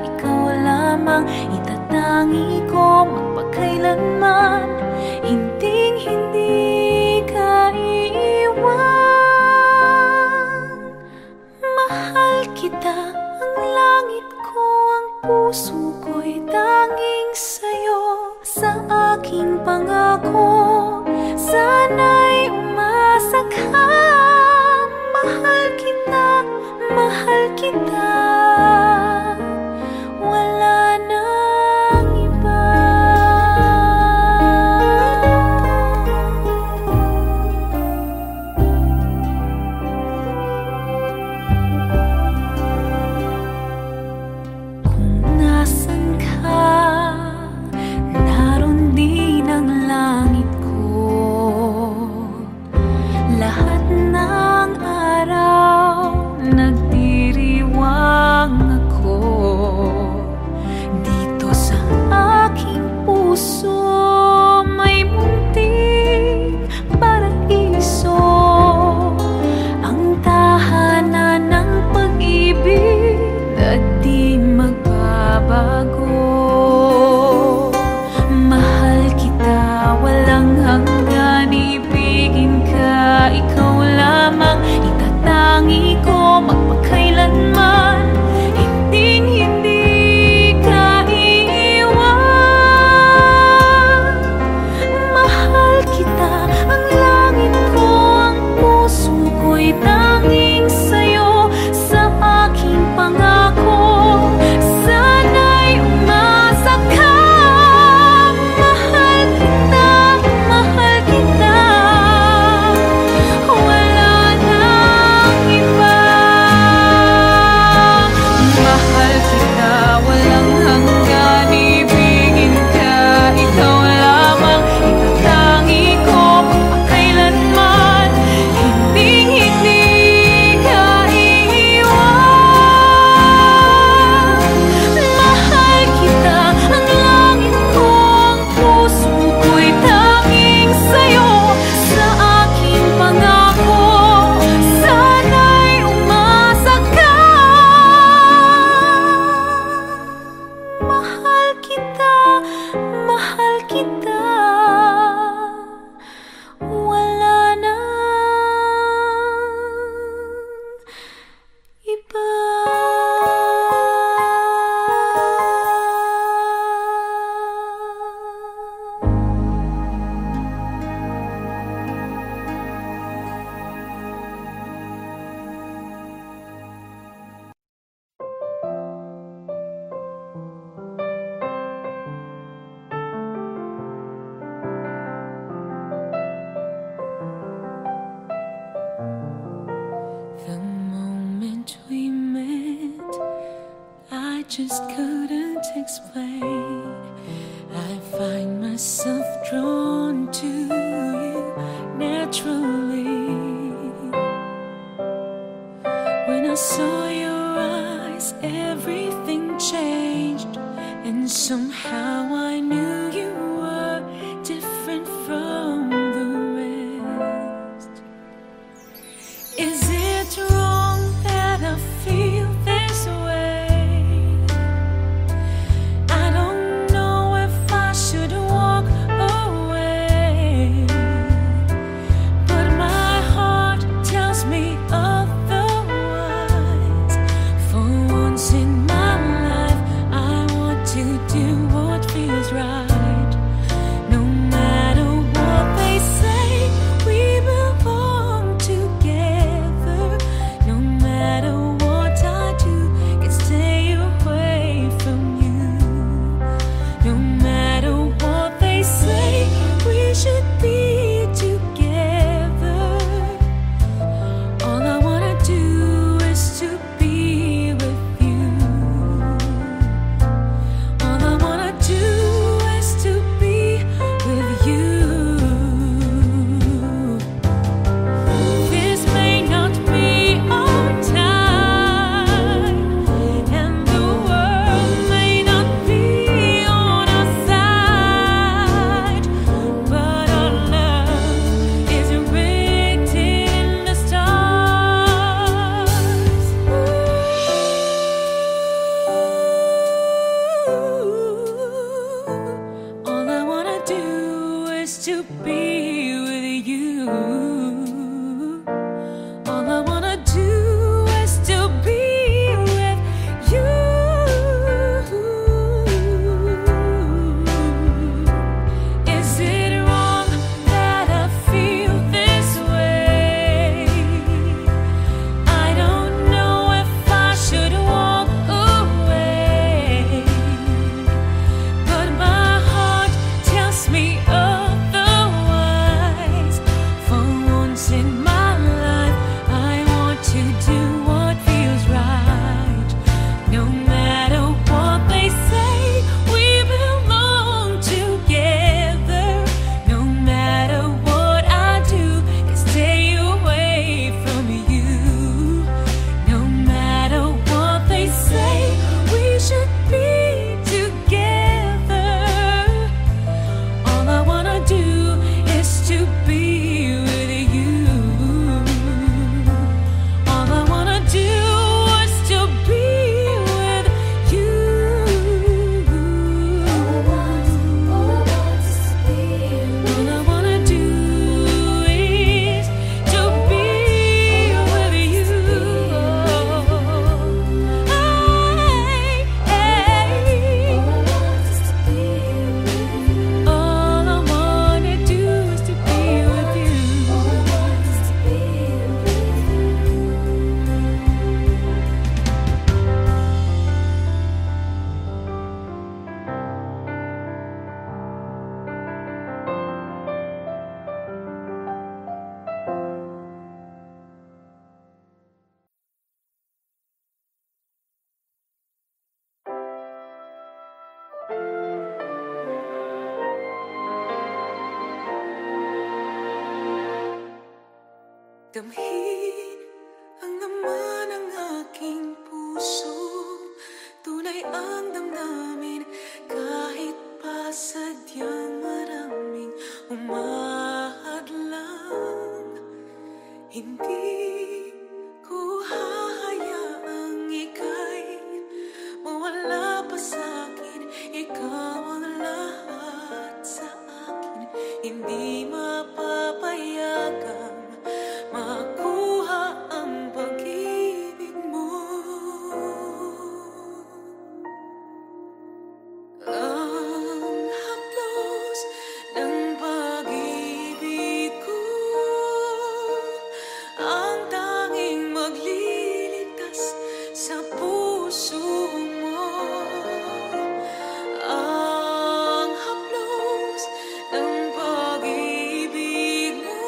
ikaw lamang. Itatangi ko magpakailanman, hinding-hindi ka iiwan. Mahal kita, ang langit ko, ang puso ko'y tanging sa'yo. Sa aking pangako, sana'y umasa ka. Mahal kita, mahal kita, wala nang iba. Kung nasan ka, naroon din ang langit ko. Lahat ng araw nagdiriwang ako. Dito sa aking puso may munting paraiso, ang tahanan ng pag-ibig na di magbabago. Mahal kita, walang hanggan, ibigin ka, ikaw lamang. Itatangi ko magpakailanman, hinding-hindi ka iiwan. Mahal kita, ang langit ko, ang puso ko'y tanging sa'yo. Sa aking pangako, sana'y umasa ka. Mahal kita, mahal kita, wala nang iba. Mahal kita, walang hanggan, ibigin ka, ikaw lamang. Itatangi ko magpakailanman, hinding-hindi ka iiwan. Mahal kita, ang langit ko, ang puso ko'y tanging sa'yo. Sa aking pangako, sana'y umasa ka. Mahal kita, mahal kita, wala nang iba. The moment we met, I just couldn't explain. I find myself drawn to you naturally. When I saw your eyes, everything changed, and somehow I knew you were different from the rest. Is it wrong that I feel this way? I don't know if I should walk away, but my heart tells me otherwise. For once in my life, I want to do what feels right. Damhin ang laman ng aking puso, tunay ang damdamin kahit pa sadyang maraming umahadlang. Hindi ko hahayaang ika'y mawala pa sa'kin, ikaw ang lahat sa akin. Hindi mapapayagang makuha ang pag-ibig mo. Ang haplos ng pag-ibig ko, ang tanging magliligtas sa puso mo. Ang haplos ng pag-ibig mo,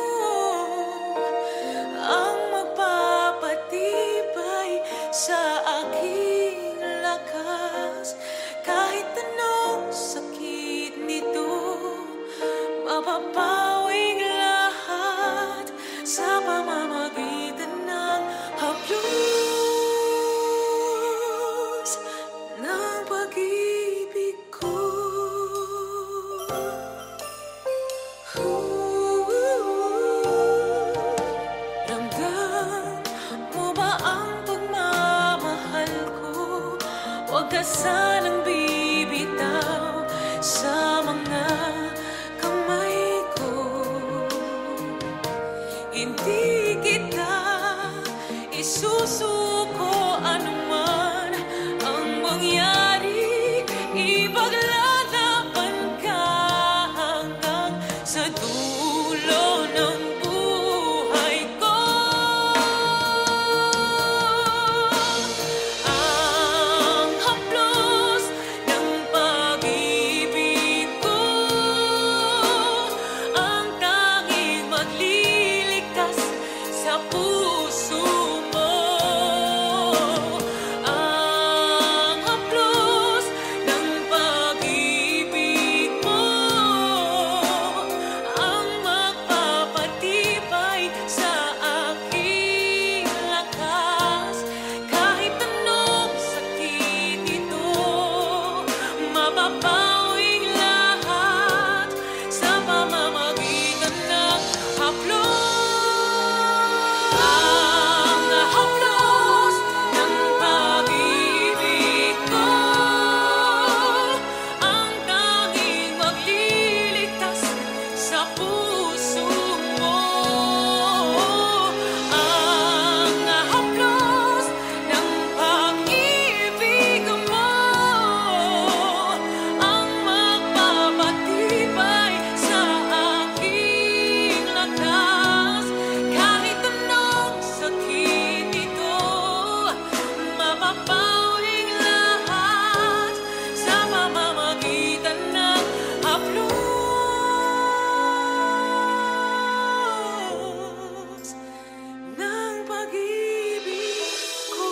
ang magpapatibay sa aking lakas. Kahit anong sakit nito, mapapawing lahat sa pamamagitan ng haplos ng pag-ibig ko. Ramdam mo ba ang pagmamahal ko? Huwag ka sanang bibitaw sa mga kamay ko. Hindi kita isusuko anuman ang mangyari. Ipaglalaban ka hanggang sa dulo ng buhay ko. Ang haplos ng pag-ibig ko, ang tanging magliligtas sa puso mo. Ang haplos ng pag-ibig mo, ang magpapatibay sa aking lakas. Kahit anong sakit ito, mapapawing lahat sa pamamagitan ng haplos. Ang haplos ng pag-ibig ko, ang tanging magliligtas sa puso mo. Ang haplos ng pag-ibig mo, ang magpapatibay sa aking lakas. Kahit anong sakit ito, mapapawing lahat sa pamamagitan ng haplos ng pag-ibig ko.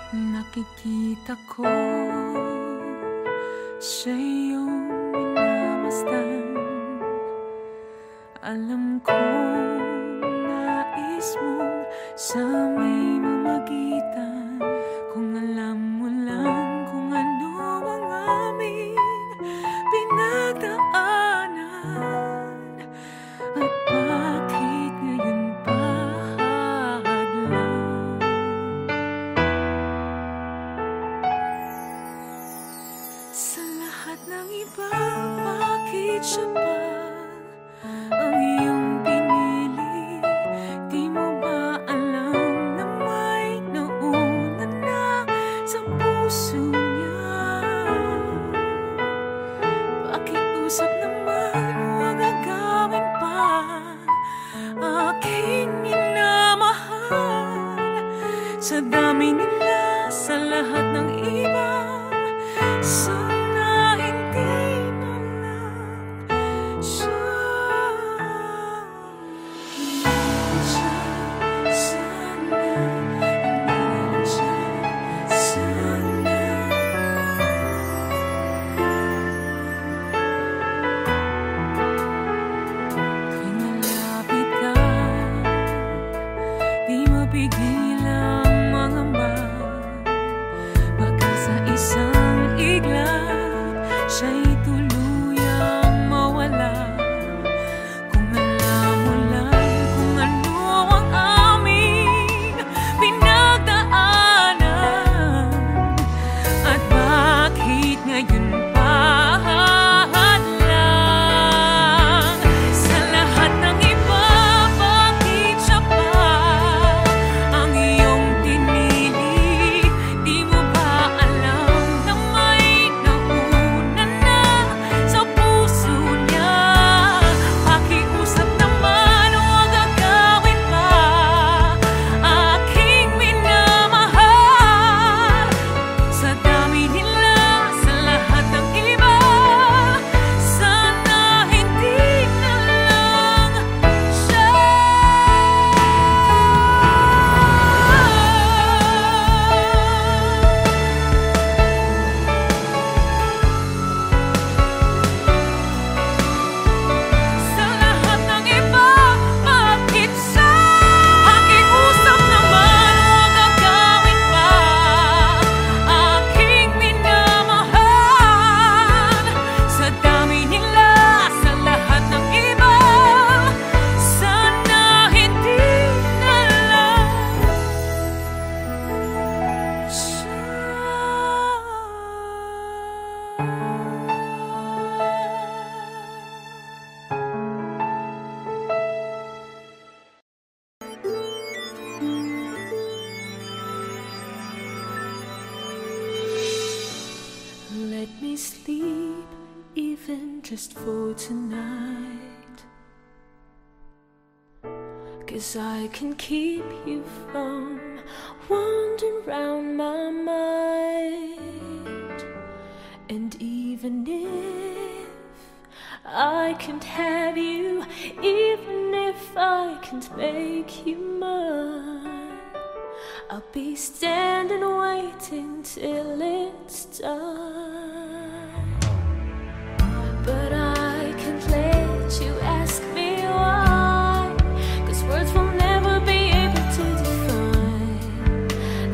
Nakikita ko sa iyong minamasdan. Alam kong nais mong sa may mamagitan. Kung alam mo lang kung ano ang aming pinagdaanan, at bakit ngayon pa hadlang. Sa lahat ng iba, bakit siya pa ang iyong pinili? Di mo ba alam na may nauna na sa puso niya? Bakit Sana hindi na lang siya. Pigil ang mga baka sa isang iglap siya'y tuluyang mawala. Kung alam mo lang kung ano ang aming pinagdaanan at bakit ngayon pa hadlang sa lahat ng iba, bakit siya pa ang iyong pinili? Di mo ba alam na may nauna na sa puso niya? Pakiusap naman, huwag agawin pa, aking minamahal. Sa dami nila, sa lahat ng iba, sana hindi na lang siya. Sa lahat ng iba, bakit siya? Pakiusap naman, huwag agawin pa, aking minamahal. Sa dami nila, sa lahat ng iba, sana hindi na lang siya. Let me sleep, even just for tonight, 'cause I can keep you from wandering round my mind. And even if I can't have you, even if I can't make you mine, I'll be standing waiting till it's done. But I can't let you ask me why, 'cause words will never be able to define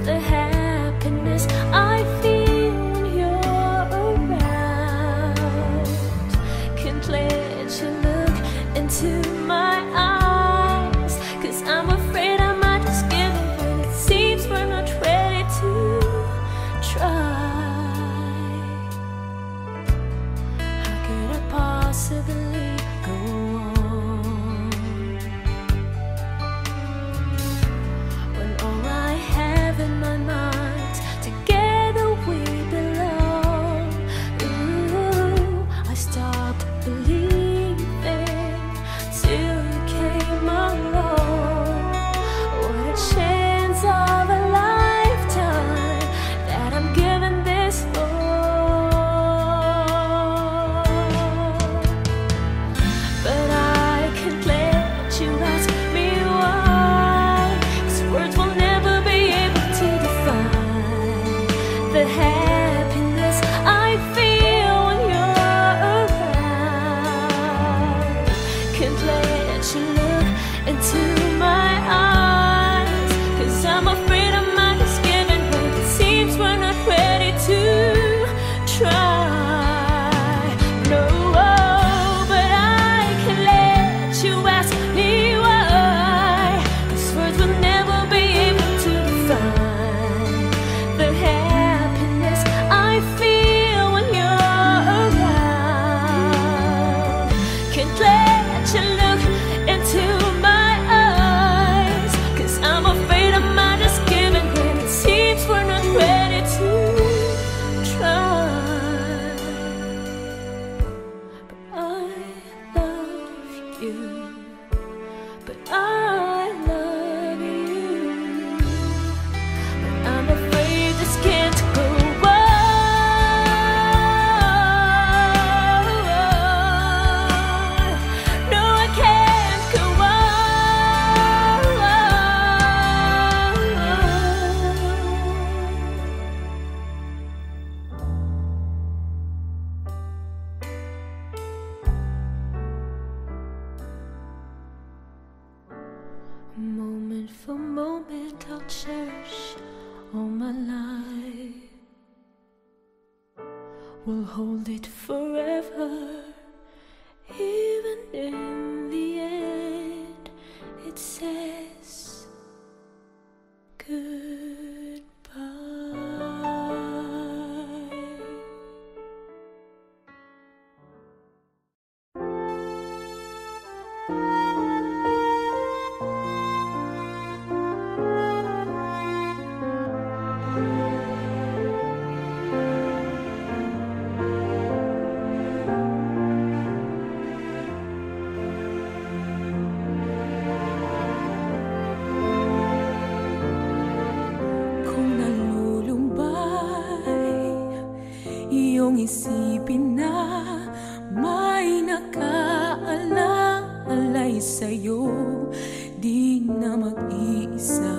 the happiness I feel when you're around. Can't let you look into my eyes, 'cause I'm afraid I might just give up when it seems we're not ready to try. a moment I'll cherish all my life. We'll hold it forever, even in the end it says goodbye. Iyong isipin na may nakaalalay sa'yo, di na mag-iisa.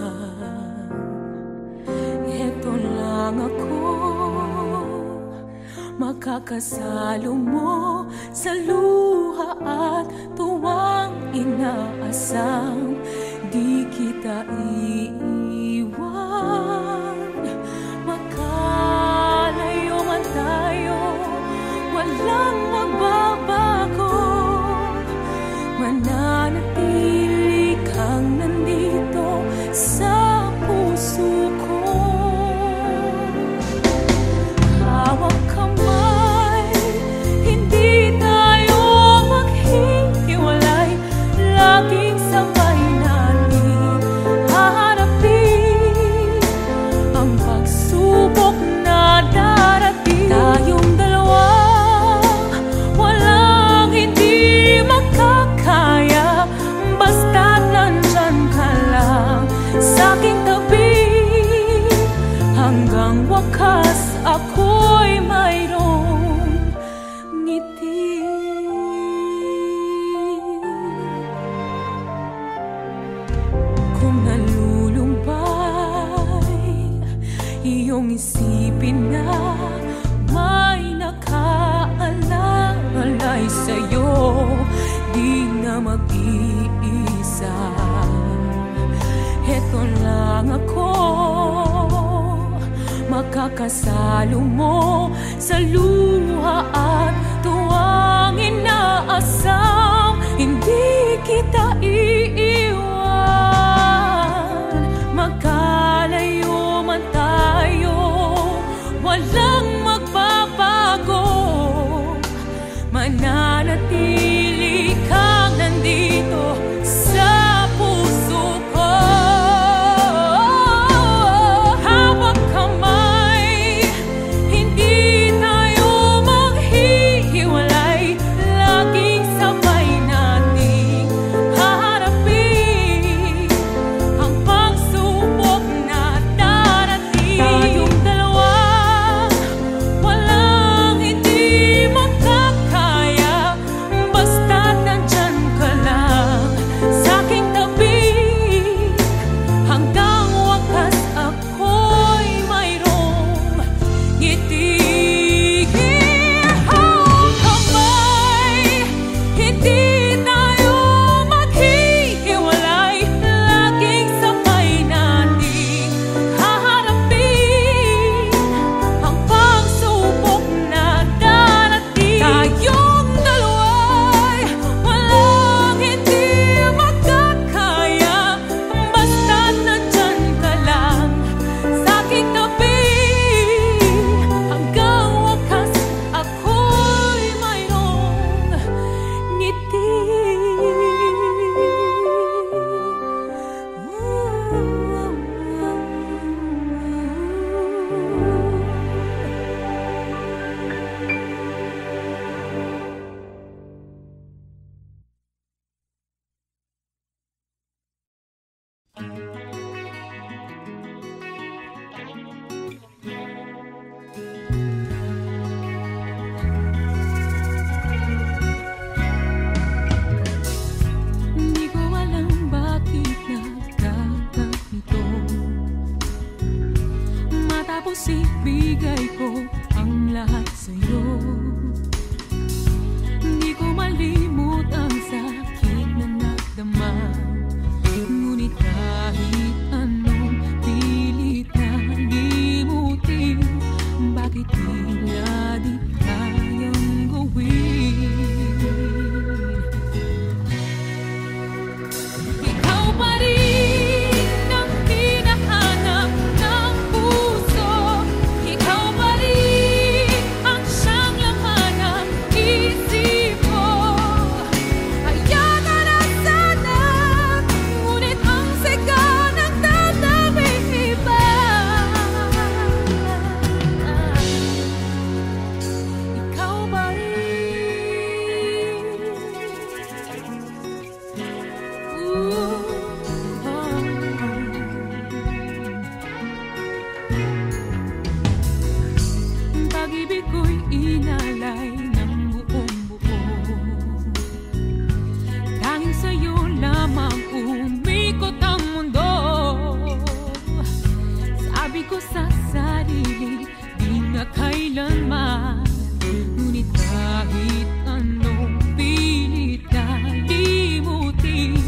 Eto lang ako, makakasalo mo sa luha at tuwang inaasam. Di kita iiwan, makalayo man tayo, walang magbabago. Mananatili kang nandito sa puso ko. Hawak kamay, hindi tayo maghihiwalay. Laging sabay natin haharapin ang pagsubok na darating. Tayong dalawa, walang hindi makakaya, basta't nandyan ka lang sa'king tabi. Hanggang wakas ako'y mayroong ngiti. Kung nalulumbay, iyong isipin na may nakaalalay sa'yo, di na mag-iisa. Eto lang ako, makakasalo mo sa luha at tuwang inaasam. Hindi kita iiwan, magkalayo man tayo, walang magbabago. Mananatili kang nandito sa puso ko. Hawak kamay, hindi tayo pag-ibig ko'y inalay ng buong buo. Tanging sa'yo lamang umikot ang mundo. Sabi ko sa sarili, di na kailanman. Ngunit kahit anong pilit na limutin,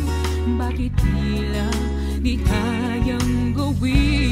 bakit tila di kayang gawin?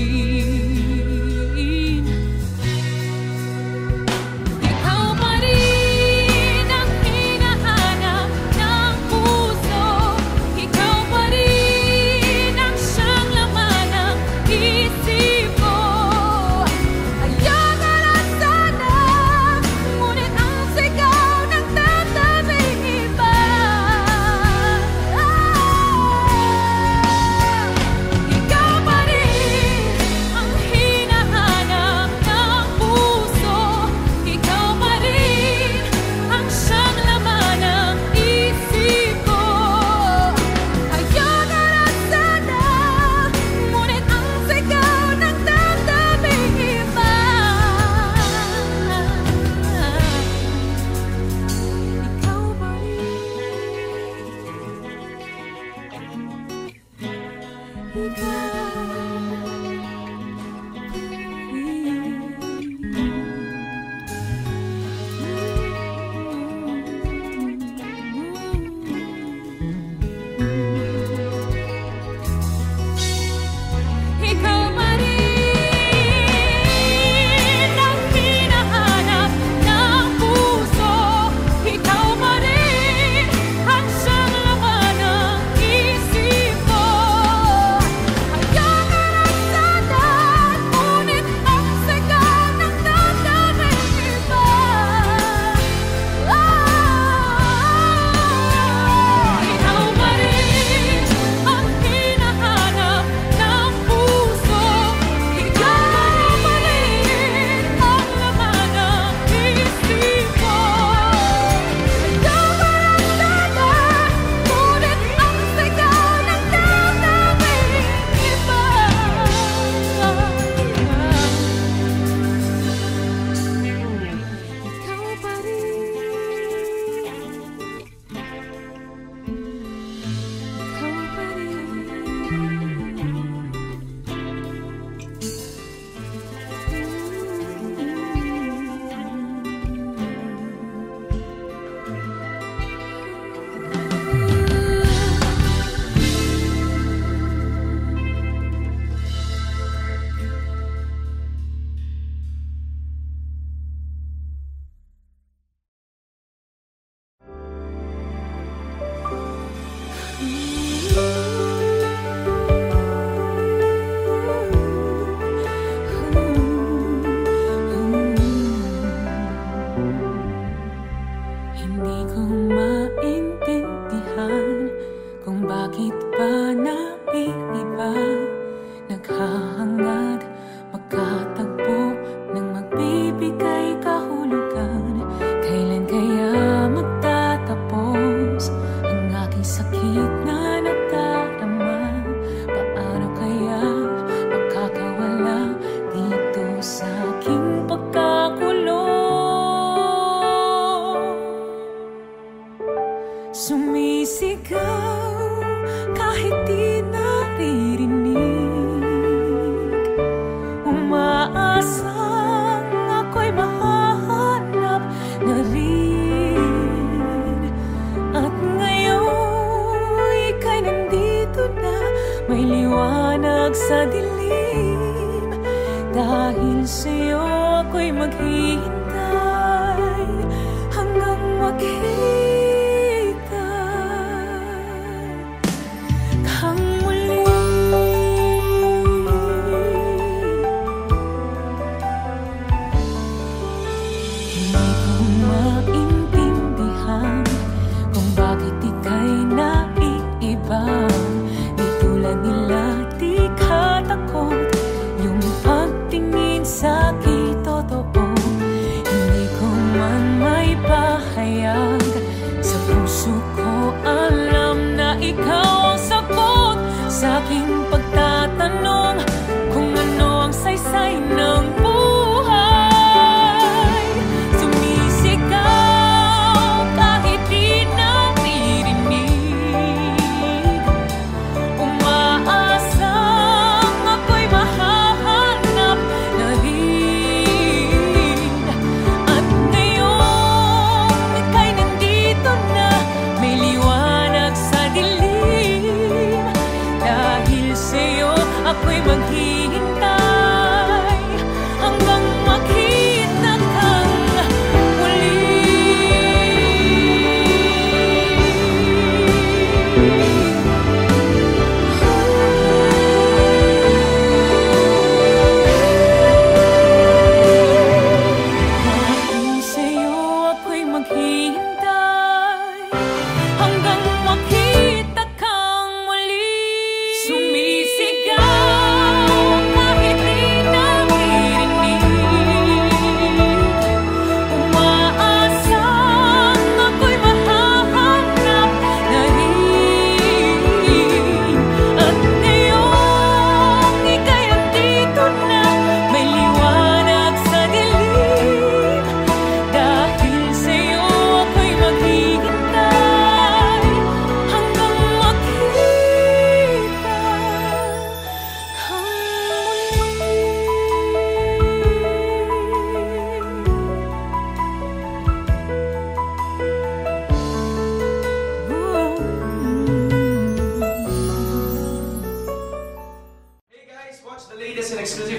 Pagtatanong kung ano ang saysay ng buhay.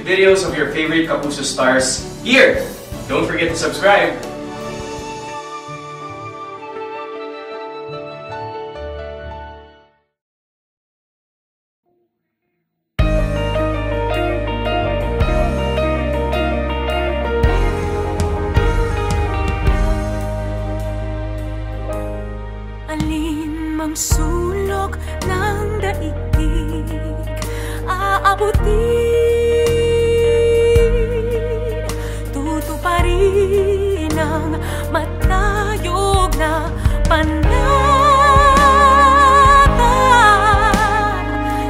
videos of your favorite Kapuso stars here. Don't forget to subscribe. Alin mang sulok ng daigdig aabutin, tutuparin ang matayog na pananapan.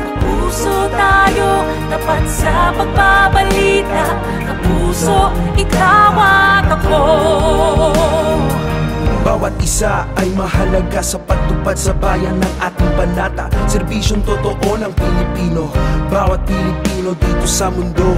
Kapuso tayo, tapat sa pagbabalita. Kapuso, ikaw at ako. Bawat isa ay mahalaga sa pagtupad sa bayan ng ating banata. Serbisyong totoo ng Pilipino, bawat Pilipino dito sa mundo.